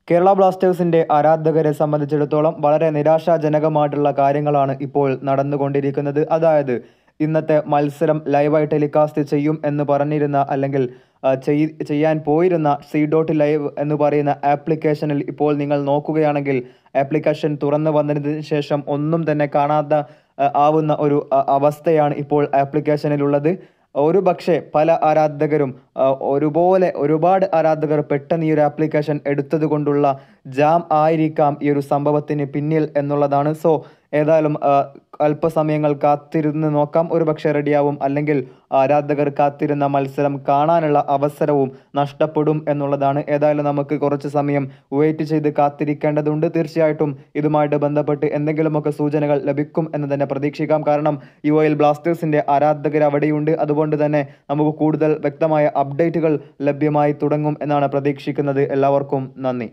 കേരള ബ്ലാസ്റ്റേഴ്സിന്റെ ആരാധകരെ സംബന്ധിച്ചിടത്തോളം വളരെ നിരാശാജനകമായിട്ടുള്ള കാര്യങ്ങളാണ് ഇപ്പോൾ നടന്നുകൊണ്ടിരിക്കുന്നത്. അതായത് ഇന്നത്തെ മത്സരം ലൈവായി ടെലികാസ്റ്റ് ചെയ്യും എന്ന് പറഞ്ഞിരുന്ന അല്ലെങ്കിൽ ചെയ്യാൻ പോയിരുന്ന C.Live എന്ന് പറയുന്ന ആപ്ലിക്കേഷനിൽ ഇപ്പോൾ നിങ്ങൾ നോക്കുകയാണെങ്കിൽ ആപ്ലിക്കേഷൻ തുറന്നു വന്നതിന് ശേഷം ഒന്നും തന്നെ കാണാതെ ആവുന്ന ഒരു അവസ്ഥയാണ് ഇപ്പോൾ ആപ്ലിക്കേഷനിലുള്ളത്. ഒരുപക്ഷെ പല ആരാധകരും ഒരുപാട് ആരാധകർ പെട്ടെന്ന് ഈ ഒരു ആപ്ലിക്കേഷൻ എടുത്തത് കൊണ്ടുള്ള ജാം ആയിരിക്കാം ഈ ഒരു സംഭവത്തിന് പിന്നിൽ എന്നുള്ളതാണ്. സോ ഏതായാലും അല്പസമയങ്ങൾ കാത്തിരുന്ന് നോക്കാം, ഒരുപക്ഷെ റെഡിയാവും, അല്ലെങ്കിൽ ആരാധകർ കാത്തിരുന്ന മത്സരം കാണാനുള്ള അവസരവും നഷ്ടപ്പെടും എന്നുള്ളതാണ്. ഏതായാലും നമുക്ക് കുറച്ച് സമയം വെയിറ്റ് ചെയ്ത് കാത്തിരിക്കേണ്ടതുണ്ട്. തീർച്ചയായിട്ടും ഇതുമായിട്ട് ബന്ധപ്പെട്ട് എന്തെങ്കിലുമൊക്കെ സൂചനകൾ ലഭിക്കും എന്ന് തന്നെ പ്രതീക്ഷിക്കാം. കാരണം UAE ബ്ലാസ്റ്റേഴ്സിന്റെ ആരാധകർ അവിടെയുണ്ട്. അതുകൊണ്ട് തന്നെ നമുക്ക് കൂടുതൽ വ്യക്തമായ അപ്ഡേറ്റുകൾ ലഭ്യമായി തുടങ്ങും എന്നാണ് പ്രതീക്ഷിക്കുന്നത്. എല്ലാവർക്കും നന്ദി.